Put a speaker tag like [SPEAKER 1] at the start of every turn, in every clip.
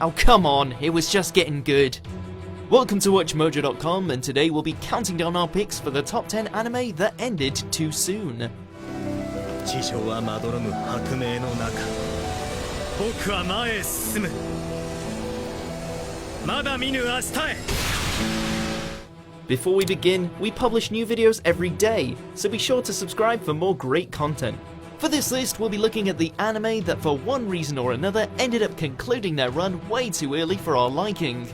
[SPEAKER 1] Oh come on, it was just getting good. Welcome to WatchMojo.com, and today we'll be counting down our picks for the top 10 anime that ended too soon. Before we begin, we publish new videos every day, so be sure to subscribe for more great content. For this list, we'll be looking at the anime that for one reason or another ended up concluding their run way too early for our liking.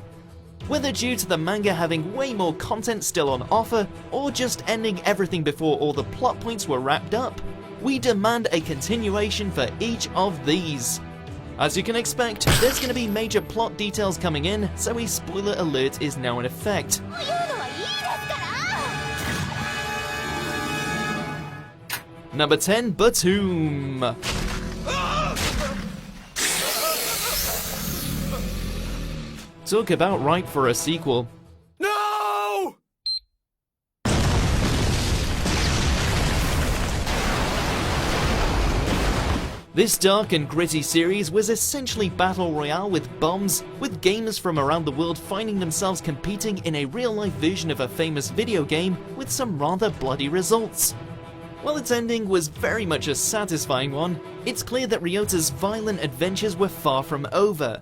[SPEAKER 1] Whether due to the manga having way more content still on offer, or just ending everything before all the plot points were wrapped up, we demand a continuation for each of these. As you can expect, there's going to be major plot details coming in, so a spoiler alert is now in effect. Number 10, Batum. Talk about right for a sequel.
[SPEAKER 2] No!
[SPEAKER 1] This dark and gritty series was essentially battle royale with bombs, with gamers from around the world finding themselves competing in a real-life version of a famous video game with some rather bloody results. While its ending was very much a satisfying one, it's clear that Ryota's violent adventures were far from over.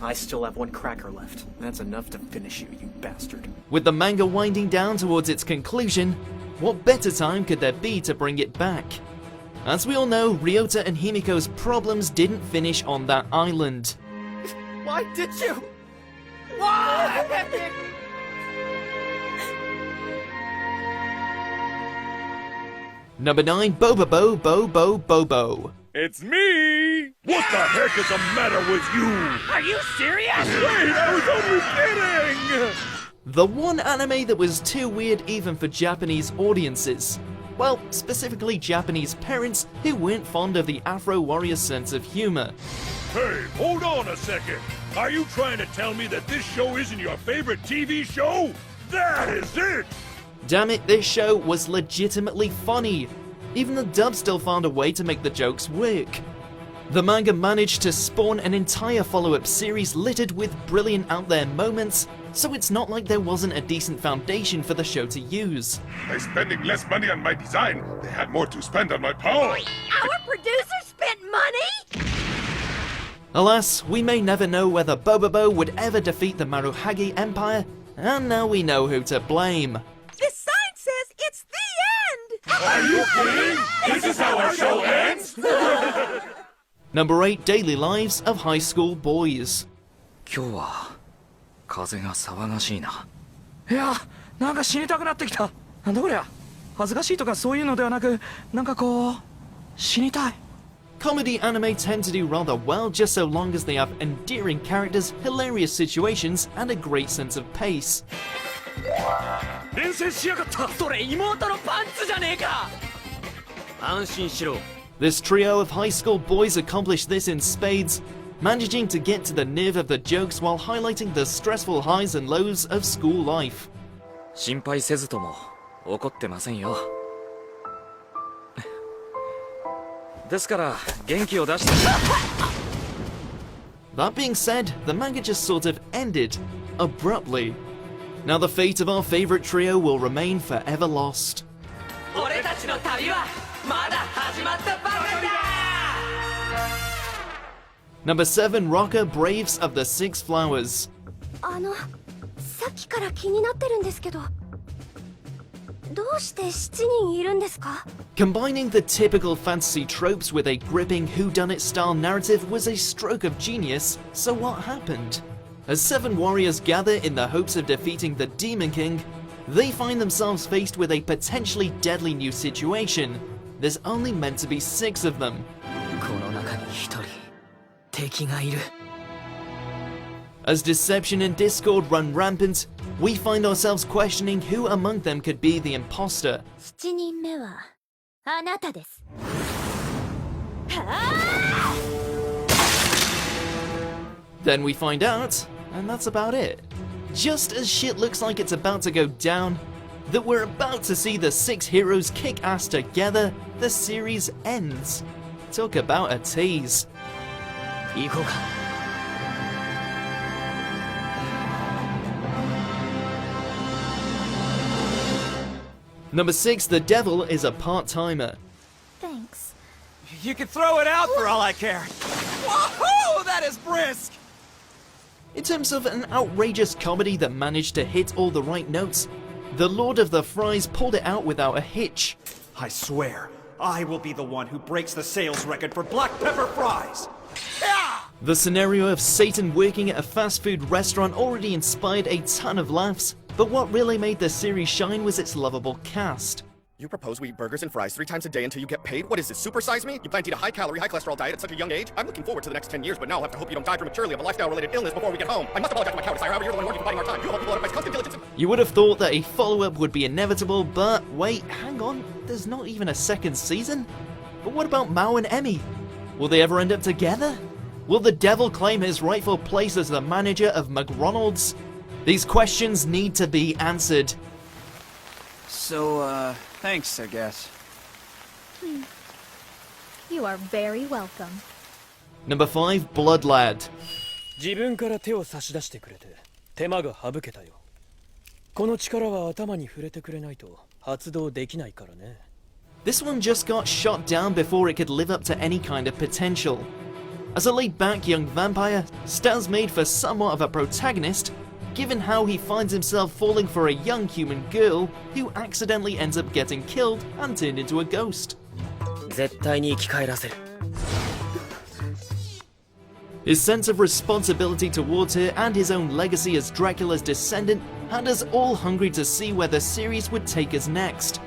[SPEAKER 2] I still have one cracker left. That's enough to finish you, you bastard.
[SPEAKER 1] With the manga winding down towards its conclusion, what better time could there be to bring it back? As we all know, Ryota and Himiko's problems didn't finish on that island.
[SPEAKER 2] Why did you? Why?
[SPEAKER 1] Number 9, Bobo, Bobo.
[SPEAKER 3] It's me! What the heck is the matter with you?
[SPEAKER 4] Are you serious?
[SPEAKER 3] Wait, I was only kidding!
[SPEAKER 1] The one anime that was too weird even for Japanese audiences. Well, specifically Japanese parents who weren't fond of the Afro Warrior's sense of humor.
[SPEAKER 3] Hey, hold on a second. Are you trying to tell me that this show isn't your favorite TV show? That is it!
[SPEAKER 1] Damn it, this show was legitimately funny. Even the dub still found a way to make the jokes work. The manga managed to spawn an entire follow-up series littered with brilliant out-there moments, so it's not like there wasn't a decent foundation for the show to use.
[SPEAKER 3] By spending less money on my design, they had more to spend on my power.
[SPEAKER 4] Our producer spent money?
[SPEAKER 1] Alas, we may never know whether Bobo would ever defeat the Maruhage Empire, and now we know who to blame.
[SPEAKER 4] The sign says it's the end!
[SPEAKER 3] Are you kidding? This is how our show ends?
[SPEAKER 1] Number 8, Daily Lives of High School Boys.
[SPEAKER 5] 今日は風が騒がしいな。いや、なんか死にたくなってきた。なんだこりゃ。恥ずかしいとかそういうのではなく、なんかこう死にたい。
[SPEAKER 1] Comedy anime tend to do rather well just so long as they have endearing characters, hilarious situations, and a great sense of pace.
[SPEAKER 5] 連戦しやがった。それ妹のパンツじゃねえか。安心しろ。
[SPEAKER 1] This trio of high school boys accomplished this in spades, managing to get to the nerve of the jokes while highlighting the stressful highs and lows of school life.
[SPEAKER 5] 心配せずとも怒ってませんよ。ですから元気を出して。
[SPEAKER 1] That being said, the manga just sort of ended abruptly. Now the fate of our favorite trio will remain forever lost.
[SPEAKER 4] 俺たちの旅はまだ始まったばかりだ!
[SPEAKER 1] Number 7, Rocker Braves of the Six Flowers.
[SPEAKER 6] さっきから気になってるんですけど、どうして7人いるんですか?
[SPEAKER 1] Combining the typical fantasy tropes with a gripping whodunit style narrative was a stroke of genius, so what happened? As 7 warriors gather in the hopes of defeating the Demon King, they find themselves faced with a potentially deadly new situation. There's only meant to be 6 of them.
[SPEAKER 5] この中に1人敵がいる。
[SPEAKER 1] As deception and discord run rampant, we find ourselves questioning who among them could be the imposter.
[SPEAKER 6] 7人目はあなたです。
[SPEAKER 1] Then we find out, and that's about it. Just as shit looks like it's about to go down, that we're about to see the 6 heroes kick ass together, the series ends. Talk about a tease.
[SPEAKER 5] 行こうか。
[SPEAKER 1] Number 6, the devil is a part-timer.
[SPEAKER 6] Thanks.
[SPEAKER 5] You can throw it out for all I care. Whoa, that is brisk!
[SPEAKER 1] In terms of an outrageous comedy that managed to hit all the right notes, the Lord of the Fries pulled it out without a hitch.
[SPEAKER 7] I swear, I will be the one who breaks the sales record for black pepper fries!
[SPEAKER 1] The scenario of Satan working at a fast food restaurant already inspired a ton of laughs, but what really made the series shine was its lovable cast.
[SPEAKER 8] You propose we eat burgers and fries 3 times a day until you get paid? What is this, supersize me? You plan to eat a high-calorie, high-cholesterol diet at such a young age? I'm looking forward to the next 10 years, but now I'll have to hope you don't die prematurely of a lifestyle-related illness before we get home. I must apologize to my cowardice, however, you're the one working for biding our time. You of all people out of my constant diligence.
[SPEAKER 1] You would have thought that a follow-up would be inevitable, but wait, hang on, there's not even a second season? But what about Mao and Emmy? Will they ever end up together? Will the devil claim his rightful place as the manager of McDonald's? These questions need to be answered.
[SPEAKER 5] So, thanks, I guess.
[SPEAKER 6] You are very welcome.
[SPEAKER 1] Number 5, Blood Lad.
[SPEAKER 9] 自分から手を差し出してくれて手間が省けたよ。この力は頭に触れてくれないと発動できないからね。
[SPEAKER 1] This one just got shot down before it could live up to any kind of potential. As a laid-back young vampire, Stan's made for somewhat of a protagonist, given how he finds himself falling for a young human girl who accidentally ends up getting killed and turned into a ghost.
[SPEAKER 2] 絶対に生き返らせる。
[SPEAKER 1] His sense of responsibility towards her and his own legacy as Dracula's descendant had us all hungry to see where the series would take us next.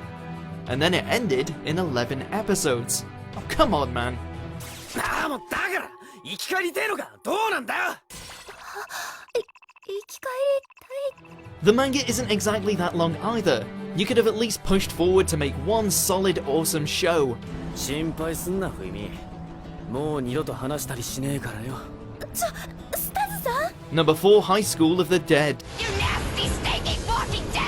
[SPEAKER 1] And then it ended in 11 episodes. Oh, come on, man.
[SPEAKER 5] ああ、もうだから生き返りてえのかどうなんだよ。
[SPEAKER 6] 生き返りたい。
[SPEAKER 1] The manga isn't exactly that long either. You could have at least pushed forward to make one solid, awesome show.
[SPEAKER 2] 心配すんな、フイミ。もう二度と話したりしねえからよ。
[SPEAKER 6] スタズさん
[SPEAKER 1] Number 4, High School of the Dead.
[SPEAKER 4] You nasty, stinking, walking dead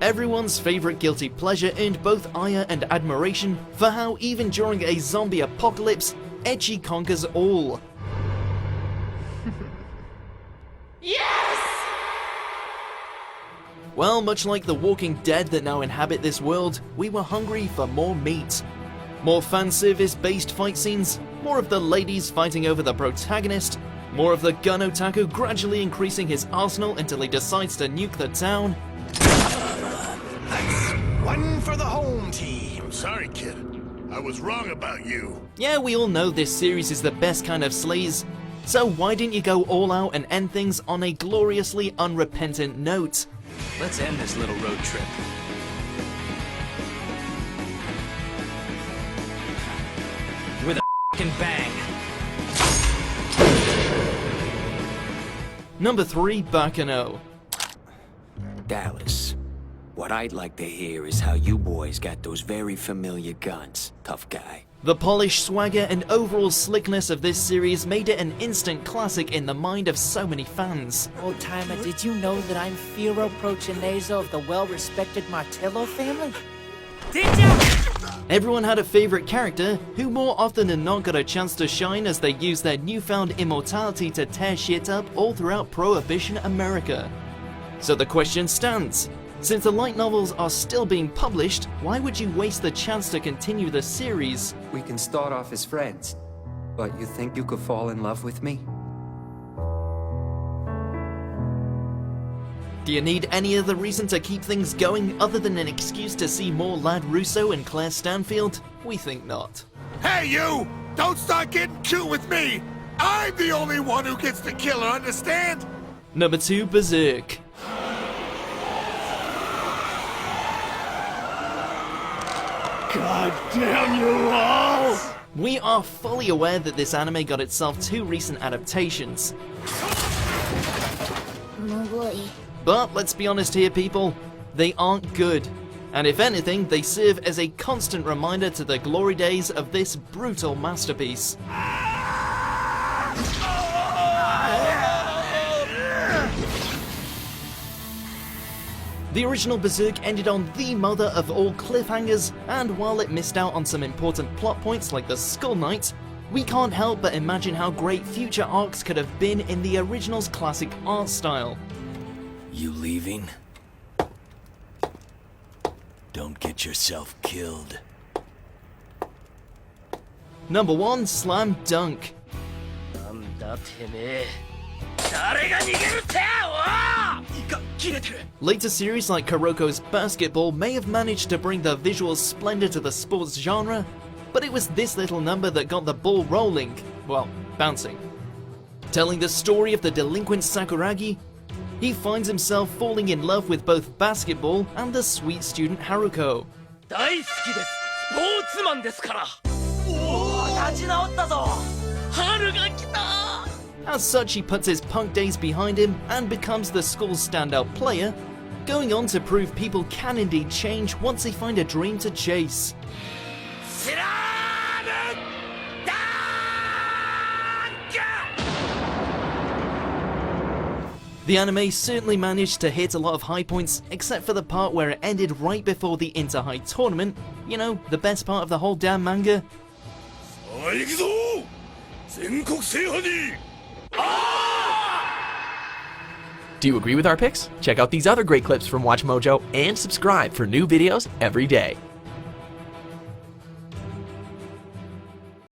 [SPEAKER 1] Everyone's favorite guilty pleasure earned both ire and admiration for how even during a zombie apocalypse, ecchi conquers all.
[SPEAKER 4] Yes!
[SPEAKER 1] Well, much like the walking dead that now inhabit this world, we were hungry for more meat. More fan service based fight scenes, more of the ladies fighting over the protagonist, more of the gun otaku gradually increasing his arsenal until he decides to nuke the town.
[SPEAKER 3] One for the home team. Sorry, kid. I was wrong about you.
[SPEAKER 1] Yeah, we all know this series is the best kind of sleaze, so why didn't you go all out and end things on a gloriously unrepentant note?
[SPEAKER 5] Let's end this little road trip. With a f***ing bang.
[SPEAKER 1] Number 3, Bano.
[SPEAKER 10] Dallas, what I'd like to hear is how you boys got those very familiar guns, tough guy.
[SPEAKER 1] The polished swagger and overall slickness of this series made it an instant classic in the mind of so many fans.
[SPEAKER 2] Old timer, did you know that I'm Firo Prochinazo of the well-respected Martello family?
[SPEAKER 5] Did ya?
[SPEAKER 1] Everyone had a favorite character who more often than not got a chance to shine as they used their newfound immortality to tear shit up all throughout Prohibition America. So the question stands. Since the light novels are still being published, why would you waste the chance to continue the series?
[SPEAKER 11] We can start off as friends, but you think you could fall in love with me?
[SPEAKER 1] Do you need any other reason to keep things going other than an excuse to see more Lad Russo and Claire Stanfield? We think not.
[SPEAKER 3] Hey, you! Don't start getting cute with me! I'm the only one who gets to kill her, understand?
[SPEAKER 1] Number 2, Berserk.
[SPEAKER 3] God damn you all!
[SPEAKER 1] We are fully aware that this anime got itself 2 recent adaptations. But let's be honest here, people, they aren't good. And if anything, they serve as a constant reminder to the glory days of this brutal masterpiece. The original Berserk ended on the mother of all cliffhangers, and while it missed out on some important plot points like the Skull Knight, we can't help but imagine how great future arcs could have been in the original's classic art style.
[SPEAKER 10] You leaving? Don't get yourself killed.
[SPEAKER 1] Number 1, Slam Dunk. Later series like Kuroko's Basketball may have managed to bring the visual splendor to the sports genre, but it was this little number that got the ball rolling, well, bouncing. Telling the story of the delinquent Sakuragi, he finds himself falling in love with both basketball and the sweet student Haruko. As such, he puts his punk days behind him and becomes the school's standout player, going on to prove people can indeed change once they find a dream to chase. The anime certainly managed to hit a lot of high points, except for the part where it ended right before the Inter-High tournament. You know, the best part of the whole damn manga.
[SPEAKER 12] Do you agree with our picks? Check out these other great clips from Watch Mojo and subscribe for new videos every day.